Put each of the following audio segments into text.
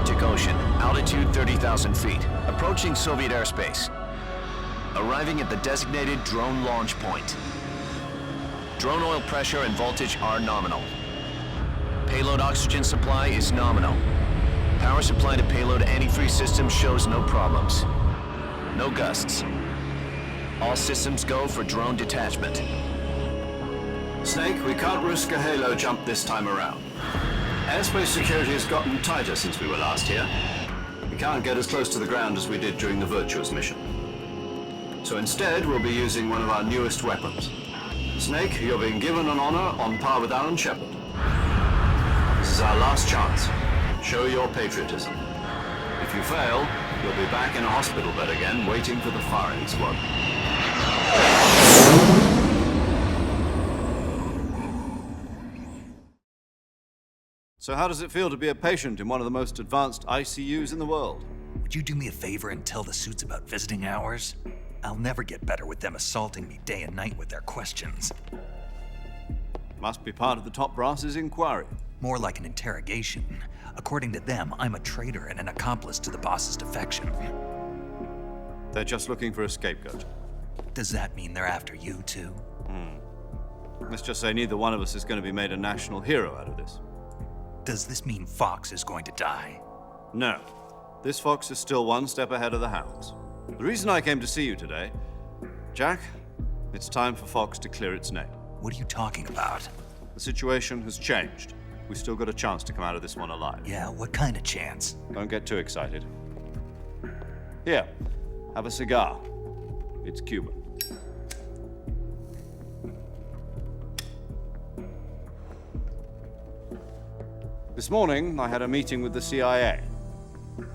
Arctic Ocean, altitude 30,000 feet, approaching Soviet airspace. Arriving at the designated drone launch point. Drone oil pressure and voltage are nominal. Payload oxygen supply is nominal. Power supply to payload antifreeze system shows no problems. No gusts. All systems go for drone detachment. Snake, we can't risk a halo jump this time around. Airspace security has gotten tighter since we were last here. We can't get as close to the ground as we did during the Virtuous mission. So instead, we'll be using one of our newest weapons. Snake, you're being given an honor on par with Alan Shepard. This is our last chance. Show your patriotism. If you fail, you'll be back in a hospital bed again, waiting for the firing squad. So how does it feel to be a patient in one of the most advanced ICUs in the world? Would you do me a favor and tell the suits about visiting hours? I'll never get better with them assaulting me day and night with their questions. Must be part of the top brass's inquiry. More like an interrogation. According to them, I'm a traitor and an accomplice to the boss's defection. They're just looking for a scapegoat. Does that mean they're after you, too? Let's just say neither one of us is going to be made a national hero out of this. Does this mean Fox is going to die? No. This fox is still one step ahead of the hounds. The reason I came to see you today, Jack, it's time for Fox to clear its name. What are you talking about? The situation has changed. We've still got a chance to come out of this one alive. Yeah, what kind of chance? Don't get too excited. Here, have a cigar. It's Cuban. This morning, I had a meeting with the CIA.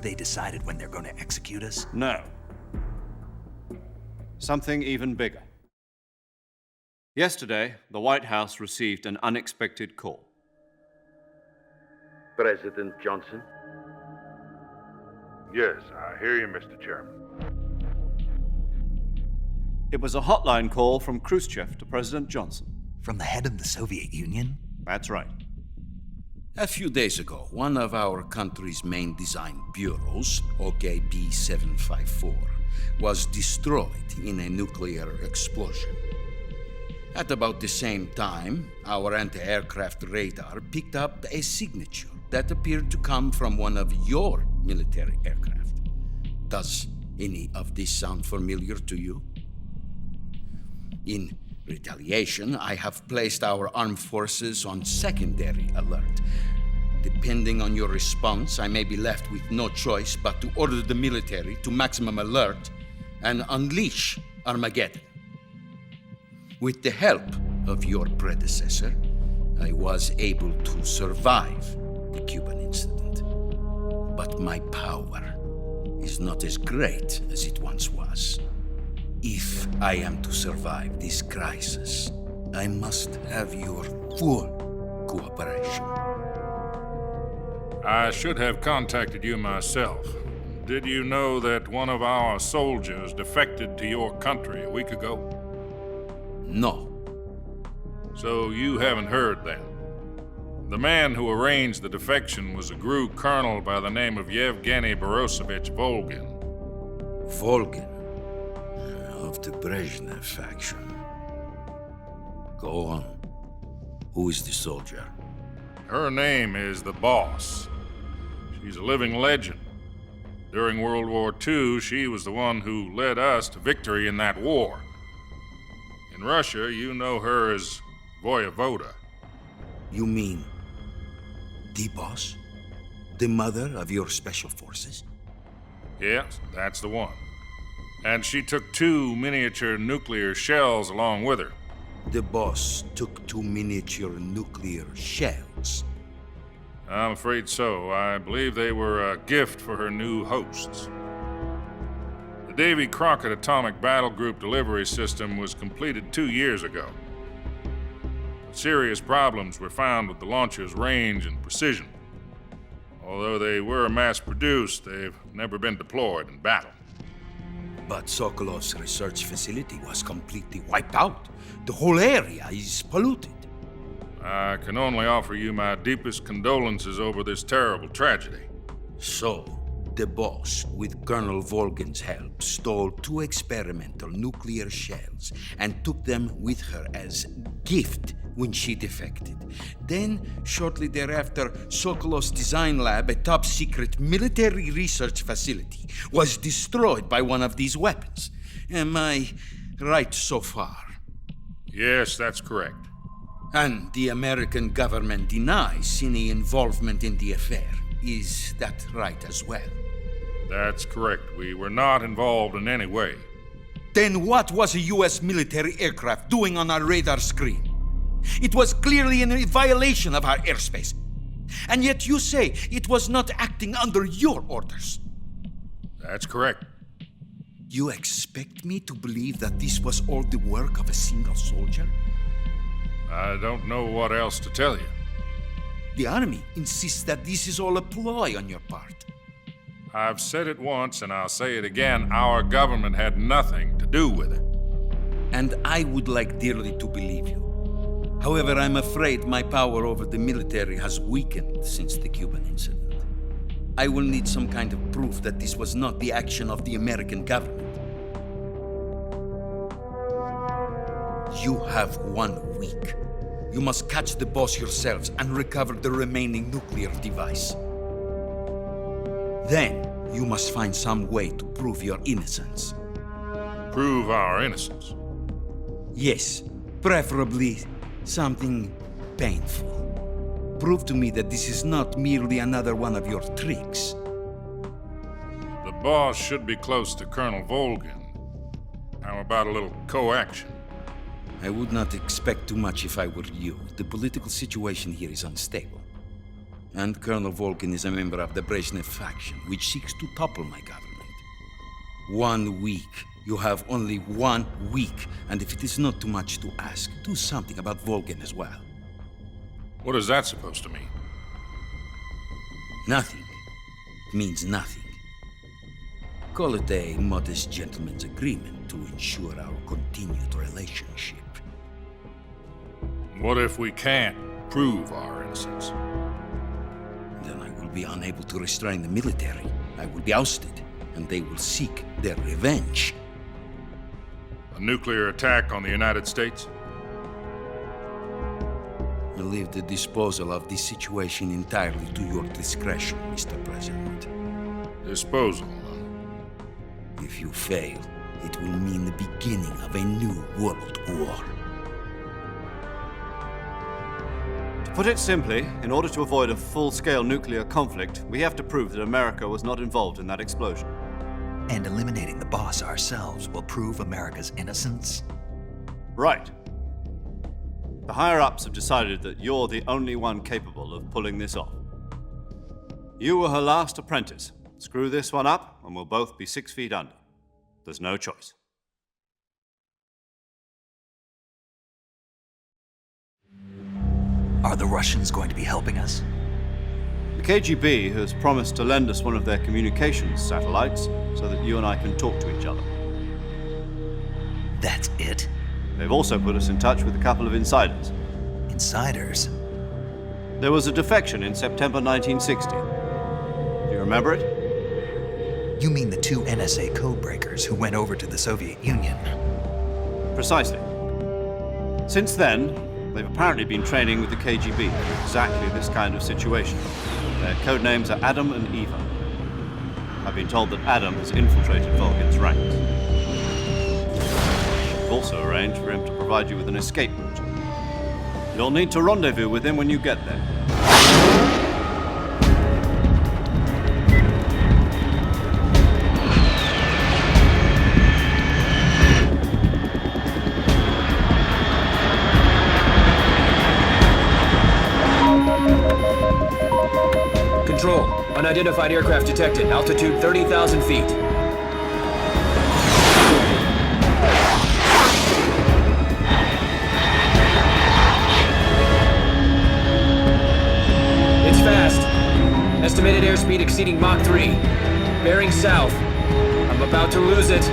They decided when they're going to execute us? No. Something even bigger. Yesterday, the White House received an unexpected call. President Johnson? Yes, I hear you, Mr. Chairman. It was a hotline call from Khrushchev to President Johnson. From the head of the Soviet Union? That's right. A few days ago, one of our country's main design bureaus, OKB 754, was destroyed in a nuclear explosion. At about the same time, our anti-aircraft radar picked up a signature that appeared to come from one of your military aircraft. Does any of this sound familiar to you? In retaliation, I have placed our armed forces on secondary alert. Depending on your response, I may be left with no choice but to order the military to maximum alert and unleash Armageddon. With the help of your predecessor, I was able to survive the Cuban incident. But my power is not as great as it once was. If I am to survive this crisis, I must have your full cooperation. I should have contacted you myself. Did you know that one of our soldiers defected to your country a week ago? No. So you haven't heard then. The man who arranged the defection was a GRU colonel by the name of Yevgeny Borisovich Volgin. Volgin, of the Brezhnev faction. Go on. Who is the soldier? Her name is the Boss. She's a living legend. During World War II, she was the one who led us to victory in that war. In Russia, you know her as Voyevoda. You mean the boss? The mother of your special forces? Yes, that's the one. And she took 2 miniature nuclear shells along with her. The boss took 2 miniature nuclear shells. I'm afraid so. I believe they were a gift for her new hosts. The Davy Crockett Atomic Battle Group delivery system was completed 2 years ago. Serious problems were found with the launcher's range and precision. Although they were mass-produced, they've never been deployed in battle. But Sokolov's research facility was completely wiped out. The whole area is polluted. I can only offer you my deepest condolences over this terrible tragedy. So, the boss, with Colonel Volgin's help, stole 2 experimental nuclear shells and took them with her as gift when she defected. Then, shortly thereafter, Sokolov's design lab, a top-secret military research facility, was destroyed by one of these weapons. Am I right so far? Yes, that's correct. And the American government denies any involvement in the affair. Is that right as well? That's correct. We were not involved in any way. Then what was a U.S. military aircraft doing on our radar screen? It was clearly in violation of our airspace. And yet you say it was not acting under your orders. That's correct. You expect me to believe that this was all the work of a single soldier? I don't know what else to tell you. The Army insists that this is all a ploy on your part. I've said it once and I'll say it again. Our government had nothing to do with it. And I would like dearly to believe you. However, I'm afraid my power over the military has weakened since the Cuban incident. I will need some kind of proof that this was not the action of the American government. You have 1 week. You must catch the boss yourselves and recover the remaining nuclear device. Then, you must find some way to prove your innocence. Prove our innocence. Yes, preferably something painful. Prove to me that this is not merely another one of your tricks. The boss should be close to Colonel Volgin. How about a little coaction? I would not expect too much if I were you. The political situation here is unstable. And Colonel Volgin is a member of the Brezhnev faction, which seeks to topple my government. 1 week. You have only 1 week, and if it is not too much to ask, do something about Volgin as well. What is that supposed to mean? Nothing means nothing. Call it a modest gentleman's agreement to ensure our continued relationship. What if we can't prove our innocence? Then I will be unable to restrain the military. I will be ousted, and they will seek their revenge. A nuclear attack on the United States? I leave the disposal of this situation entirely to your discretion, Mr. President. Disposal, If you fail, it will mean the beginning of a new world war. To put it simply, in order to avoid a full-scale nuclear conflict, we have to prove that America was not involved in that explosion. And eliminating the boss ourselves will prove America's innocence? Right. The higher-ups have decided that you're the only one capable of pulling this off. You were her last apprentice. Screw this one up, and we'll both be 6 feet under. There's no choice. Are the Russians going to be helping us? The KGB has promised to lend us one of their communications satellites so that you and I can talk to each other. That's it? They've also put us in touch with a couple of insiders. Insiders? There was a defection in September 1960. Do you remember it? You mean the 2 NSA codebreakers who went over to the Soviet Union? Precisely. Since then, they've apparently been training with the KGB for exactly this kind of situation. Their code names are Adam and Eva. I've been told that Adam has infiltrated Volgin's ranks. I've also arranged for him to provide you with an escape route. You'll need to rendezvous with him when you get there. Control. Unidentified aircraft detected. Altitude 30,000 feet. It's fast. Estimated airspeed exceeding Mach 3. Bearing south. I'm about to lose it.